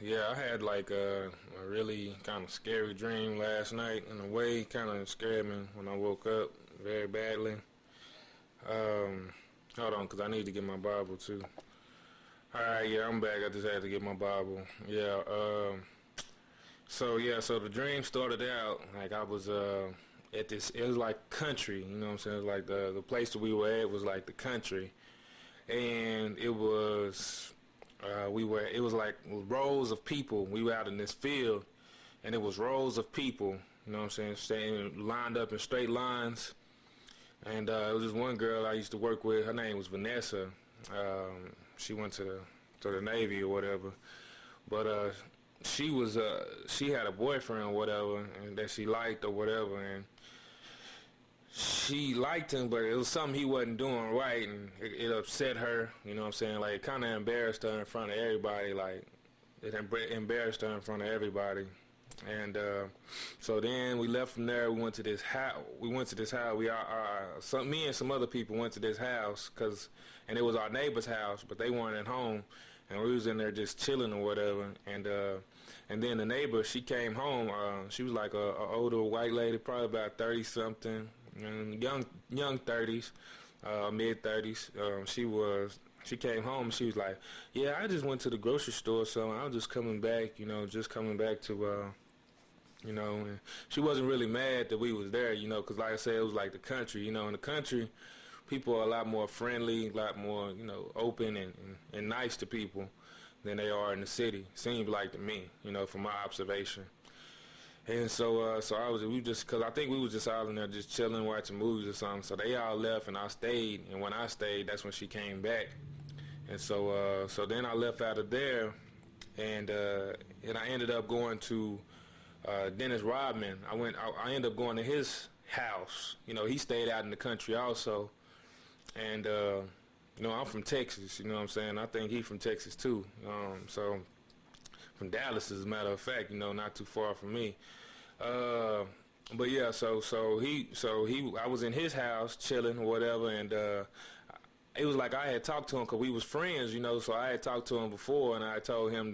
Yeah, I had like a really kind of scary dream last night. In a way, kind of scared me when I woke up very badly. Um, Hold on, cause I need to get my Bible too. All right, yeah, I'm back. I just had to get my Bible. Yeah. So the dream started out like I was at this. It was like country. You know what I'm saying? It was like the place that we were at was like the country, and it was. It was like rows of people. We were out in this field, and it was rows of people. You know what I'm saying? Staying lined up in straight lines. And it was this one girl I used to work with. Her name was Vanessa. She went to the Navy or whatever. But she had a boyfriend or whatever, and that she liked or whatever, and she liked him, but it was something he wasn't doing right, and it upset her. You know what I'm saying? Like, it kind of embarrassed her in front of everybody. Like, it embarrassed her in front of everybody. And so then we left from there. We went to this house. Me and some other people went to this house, and it was our neighbor's house, but they weren't at home, and we was in there just chilling or whatever. And then the neighbor, she came home. She was like a older white lady, probably about 30 something, young 30s, mid 30s. She came home and she was like, "Yeah, I just went to the grocery store, so I was just coming back, just coming back to, and she wasn't really mad that we was there, because like I said, it was like the country, in the country, people are a lot more friendly, a lot more, open and nice to people than they are in the city. Seems like to me, from my observation. And so because I think we was just out in there just chilling, watching movies or something. So they all left and I stayed. And when I stayed, that's when she came back. And so then I left out of there, and I ended up going to Dennis Rodman. I ended up going to his house. He stayed out in the country also. And I'm from Texas. You know what I'm saying? I think he's from Texas too. So from Dallas, as a matter of fact, not too far from me. But yeah, I was in his house chilling or whatever, and it was like I had talked to him because we was friends, so I had talked to him before, and I told him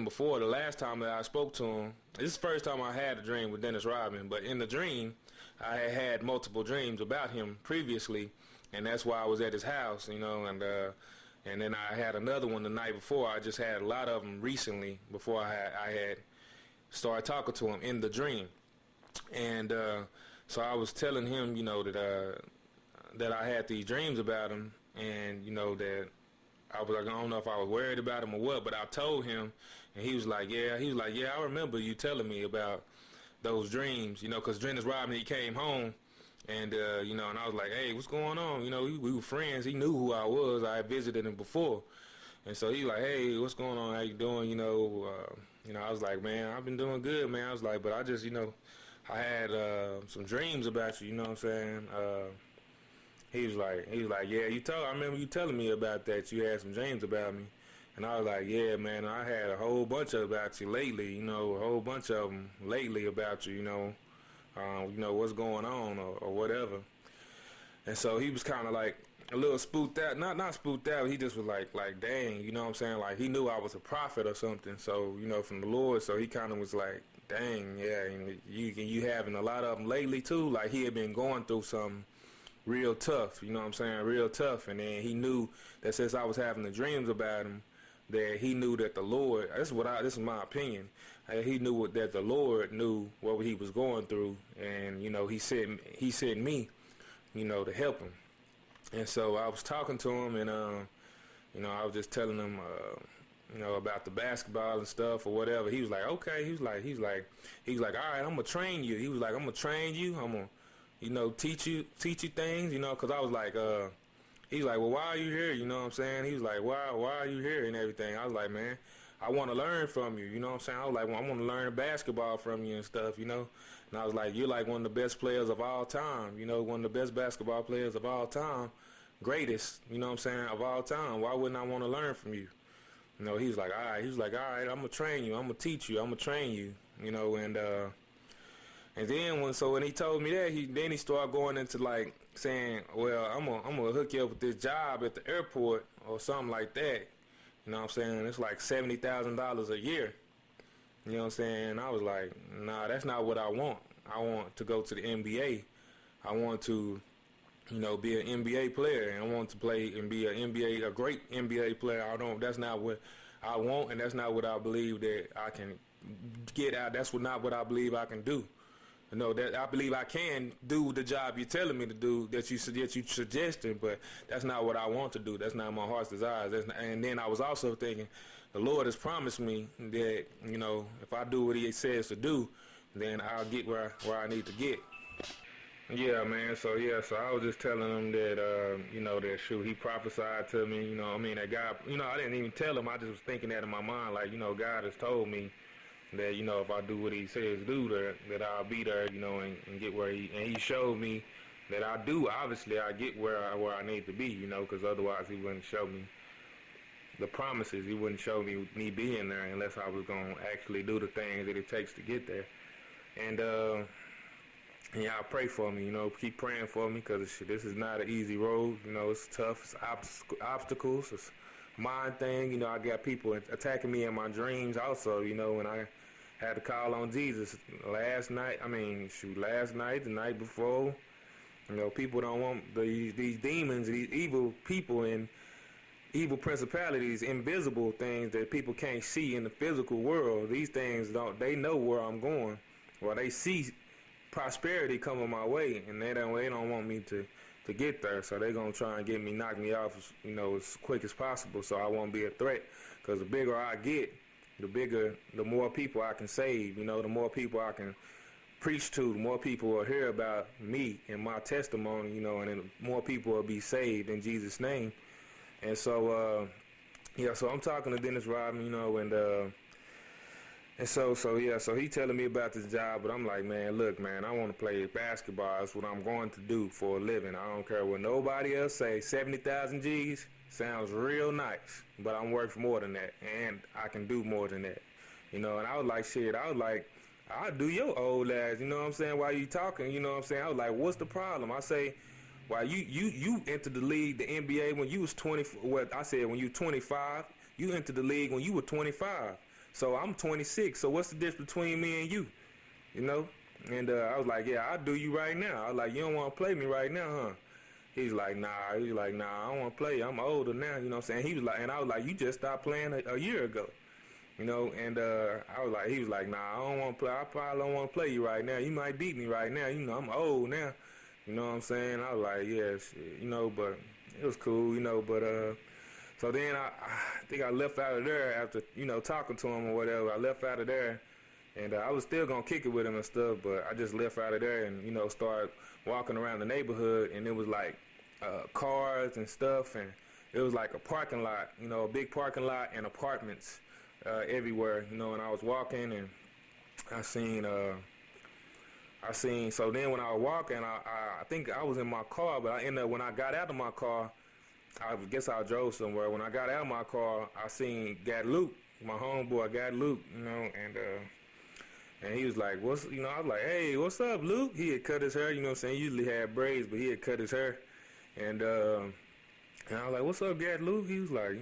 before the last time that I spoke to him. This is the first time I had a dream with Dennis Rodman, but in the dream, I had multiple dreams about him previously, and that's why I was at his house, and then I had another one the night before. I just had a lot of them recently before I had started talking to him in the dream. And so I was telling him, that I had these dreams about him, and, that I was like, I don't know if I was worried about him or what, but I told him, and he was like, yeah, I remember you telling me about those dreams, because Dennis Rodman, he came home. And, and I was like, hey, what's going on? We were friends. He knew who I was. I had visited him before. And so he like, hey, what's going on? How you doing? I was like, man, I've been doing good, man. I was like, but I just, I had some dreams about you, you know what I'm saying? He was like, yeah, I remember you telling me about that. You had some dreams about me. And I was like, yeah, man, I had a whole bunch about you lately, a whole bunch of them lately about you, what's going on or whatever. And so he was kind of like a little spooked out, not spooked out. He just was like, dang, you know what I'm saying? Like he knew I was a prophet or something. So, from the Lord. So he kind of was like, dang, yeah, and you having a lot of them lately too. Like he had been going through something real tough, you know what I'm saying? Real tough. And then he knew that since I was having the dreams about him, that he knew that the Lord, this is my opinion, he knew that the Lord knew what he was going through, and he sent me, to help him. And so I was talking to him, and I was just telling him about the basketball and stuff or whatever. He was like, okay. He's like all right, I'm gonna train you. He was like, I'm gonna train you, I'm gonna teach you things, because I was like, he's like, well, why are you here? You know what I'm saying? He was like, why are you here and everything? I was like, man, I want to learn from you. You know what I'm saying? I was like, well, I want to learn basketball from you and stuff, And I was like, you're like one of the best players of all time, one of the best basketball players of all time, greatest, you know what I'm saying, of all time. Why wouldn't I want to learn from you? He was like, all right. He was like, all right, I'm going to train you. I'm going to teach you. I'm going to train you, and then when he told me that, he started going into like saying, well, I'm gonna hook you up with this job at the airport or something like that. You know what I'm saying? It's like $70,000 a year. You know what I'm saying? I was like, nah, that's not what I want. I want to go to the NBA. I want to, be an NBA player. And I want to play and be a great NBA player. That's not what I want, and that's not what I believe that I can get out. Not what I believe I can do. That I believe I can do the job you're telling me to do, that you suggesting, but that's not what I want to do. That's not my heart's desires. And then I was also thinking, the Lord has promised me that, if I do what He says to do, then I'll get where I need to get. Yeah, man. So I was just telling him that, that shoot, he prophesied to me. That God. I didn't even tell him. I just was thinking that in my mind, like, God has told me that, if I do what He says do, that I'll be there, and get where He showed me that I do. Obviously, I get where I need to be, because otherwise He wouldn't show me the promises. He wouldn't show me being there unless I was gonna actually do the things that it takes to get there. And y'all pray for me, keep praying for me, because this is not an easy road. It's tough. It's obstacles. It's mind thing. I got people attacking me in my dreams also, and I had to call on Jesus last night, the night before. People don't want these demons, these evil people and evil principalities, invisible things that people can't see in the physical world. These things they know where I'm going. Well, they see prosperity coming my way, and they don't want me to get there. So they're gonna try and knock me off, as quick as possible, so I won't be a threat. Because the bigger I get, the more people I can save. The more people I can preach to, the more people will hear about me and my testimony. And then more people will be saved in Jesus' name. And so, so I'm talking to Dennis Rodman, and so he telling me about this job, but I'm like, man, look, man, I want to play basketball. That's what I'm going to do for a living. I don't care what nobody else say. 70,000 G's sounds real nice, but I'm worth more than that, and I can do more than that. And I was like, shit, I'll do your old ass, you know what I'm saying, while you talking, you know what I'm saying? I was like, what's the problem? I say, why you entered the league, the NBA, when you was 20, when you 25, you entered the league when you were 25. So I'm 26, so what's the difference between me and you? And I was like, yeah, I'll do you right now. I was like, you don't want to play me right now, huh? He's like, nah, I don't want to play you. I'm older now, you know what I'm saying? He was like, and I was like, you just stopped playing a year ago. And he was like, nah, I don't want to play. I probably don't want to play you right now. You might beat me right now. I'm old now. You know what I'm saying? I was like, yes, but it was cool, but, so then I think I left out of there after, talking to him or whatever. I left out of there, and I was still going to kick it with him and stuff, but I just left out of there and, started walking around the neighborhood, and it was like cars and stuff, and it was like a parking lot, a big parking lot and apartments everywhere, and I was walking, and I seen, so then when I was walking, I think I was in my car, but I ended up, when I got out of my car, I guess I drove somewhere. When I got out of my car, I seen Luke, my homeboy, Luke, and he was like, I was like, hey, what's up, Luke? He had cut his hair, you know what I'm saying? He usually had braids, but he had cut his hair. And I was like, what's up, Luke? He was like,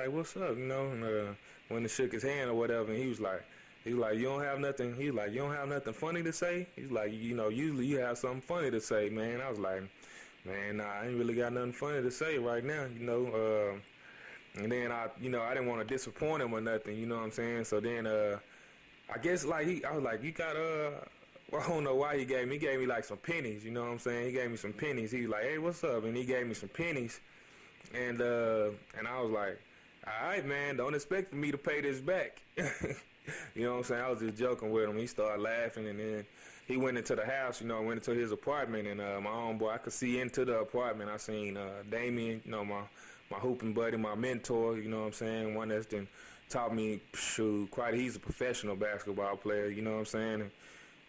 what's up, and when he shook his hand or whatever, and he was like, you don't have nothing, you don't have nothing funny to say? He's like, usually you have something funny to say, man. I was like, man, nah, I ain't really got nothing funny to say right now, and then I didn't want to disappoint him or nothing, you know what I'm saying? So then, I guess I was like, you got, well, I don't know why he gave me like some pennies, you know what I'm saying? He gave me some pennies. He was like, hey, what's up? And he gave me some pennies, and I was like, all right, man, don't expect for me to pay this back. You know what I'm saying? I was just joking with him. He started laughing, and then he went into the house, went into his apartment, and my homeboy, I could see into the apartment. I seen Damien, my hooping buddy, my mentor, you know what I'm saying, one that's been taught me, he's a professional basketball player, you know what I'm saying, and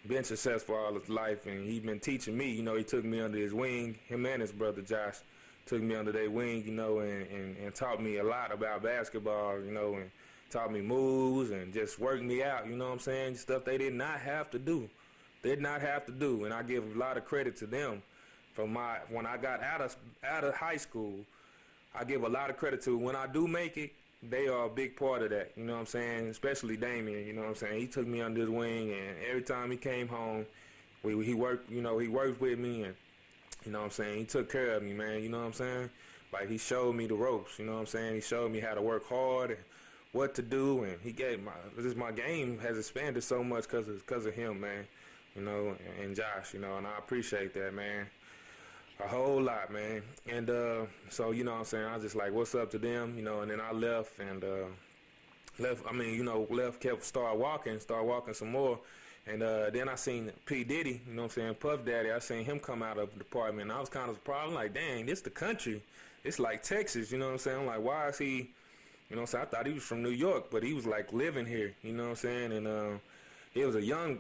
been successful all his life, and he been teaching me, he took me under his wing, him and his brother Josh took me under their wing, and taught me a lot about basketball, and taught me moves and just worked me out, you know what I'm saying, stuff they did not have to do. And I give a lot of credit to them. When I got out of high school, I give a lot of credit to when I do make it, they are a big part of that, you know what I'm saying? Especially Damien, you know what I'm saying? He took me under his wing, and every time he came home, he worked, he worked with me, and you know what I'm saying? He took care of me, man, you know what I'm saying? Like, he showed me the ropes, you know what I'm saying? He showed me how to work hard and what to do, and he gave my game has expanded so much cause of him, man, and Josh, and I appreciate that, man. A whole lot, man. And so, you know what I'm saying, I was just like, what's up to them, and then I left and kept started walking some more. And then I seen P. Diddy, you know what I'm saying, Puff Daddy. I seen him come out of the department, and I was kind of surprised. I'm like, dang, this the country. It's like Texas, you know what I'm saying? I'm like, why is he, you know what I'm saying? I thought he was from New York, but he was like living here, you know what I'm saying? And it was a young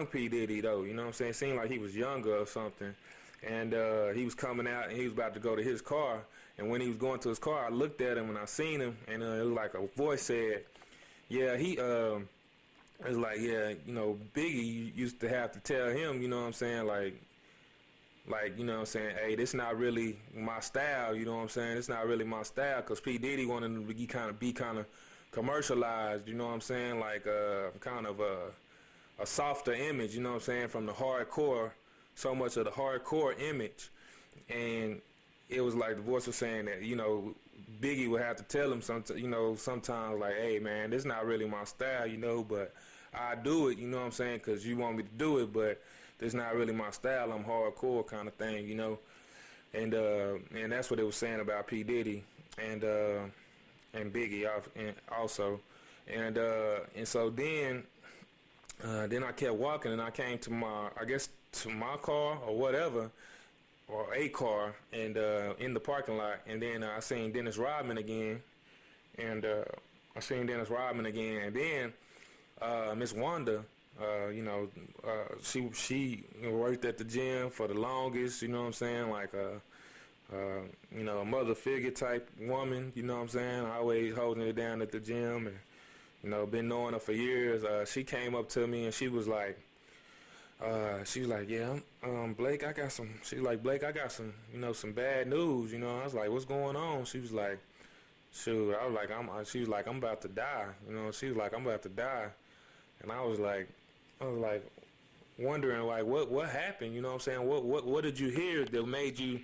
P. Diddy though, you know what I'm saying? It seemed like he was younger or something. And he was coming out, and he was about to go to his car. And when he was going to his car, I looked at him and I seen him, and it was like a voice said, yeah, it was like, yeah, Biggie used to have to tell him, you know what I'm saying, you know what I'm saying, hey, this not really my style, you know what I'm saying, it's not really my style, because P. Diddy wanted him to be kind of commercialized, you know what I'm saying, like kind of a softer image, you know what I'm saying, from the hardcore, so much of the hardcore image. And it was like the voice was saying that, Biggie would have to tell him sometimes like, hey man, this not really my style, but I do it, you know what I'm saying, because you want me to do it, but this not really my style, I'm hardcore kind of thing, and that's what it was saying about P. Diddy and Biggie also. And so then I kept walking, and I came to my car or whatever, or a car, and in the parking lot, and then I seen Dennis Rodman again, and and then Miss Wanda, she worked at the gym for the longest, you know what I'm saying, like a mother figure type woman, you know what I'm saying, always holding it down at the gym, and been knowing her for years. She came up to me and she was like, yeah, Blake, I got some. She's like, Blake, I got some, some bad news. I was like, what's going on? She was like, shoot. I was like, she was like, I'm about to die. She was like, I'm about to die, and I was like, wondering like, what happened? You know what I'm saying? What did you hear that made you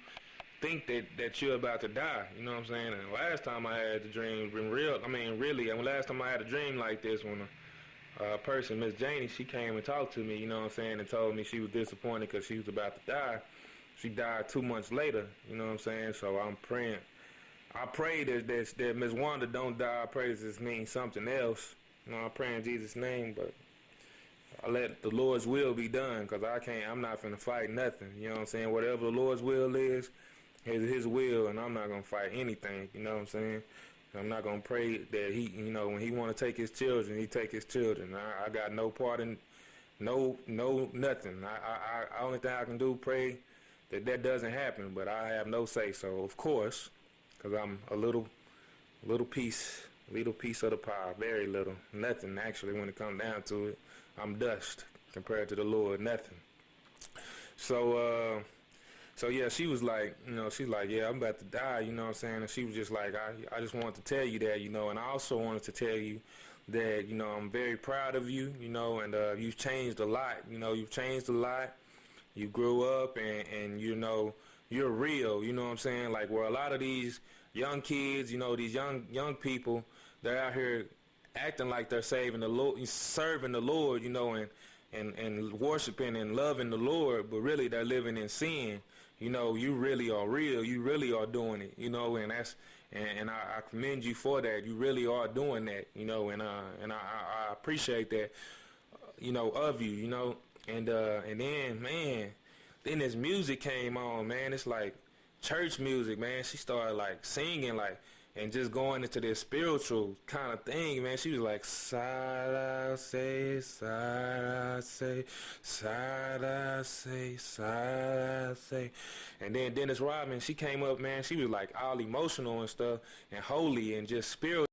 think that you're about to die? You know what I'm saying? And last time I had the dream been real. I mean, really. And last time I had a dream like this, when person, Miss Janie, she came and talked to me, you know what I'm saying, and told me she was disappointed because she was about to die. She died 2 months later, you know what I'm saying, so I'm praying. I pray that Miss Wanda don't die. I pray this means something else. I pray in Jesus' name, but I let the Lord's will be done, because I'm not finna fight nothing, you know what I'm saying. Whatever the Lord's will is his will, and I'm not gonna fight anything, you know what I'm saying. I'm not gonna pray that he, when he want to take his children, he take his children. I got no part in, no, nothing. I only thing I can do, pray that doesn't happen. But I have no say so, of course, because I'm a little piece of the pie, very little, nothing actually. When it comes down to it, I'm dust compared to the Lord, nothing. So yeah, she was like, she's like, yeah, I'm about to die, you know what I'm saying? And she was just like, I just wanted to tell you that, and I also wanted to tell you that, I'm very proud of you, and you've changed a lot, you've changed a lot. You grew up, and you're real, you know what I'm saying? Like, where a lot of these young kids, these young people, they're out here acting like they're serving the Lord, and worshiping and loving the Lord, but really they're living in sin. You really are real. You really are doing it. And I commend you for that. You really are doing that. And I appreciate that. Of you. And then, man, then this music came on, man. It's like church music, man. She started like singing, like, and just going into this spiritual kind of thing, man. She was like, side I say, side I say, side I say, side I say. And then Dennis Rodman, she came up, man. She was like all emotional and stuff, and holy and just spiritual.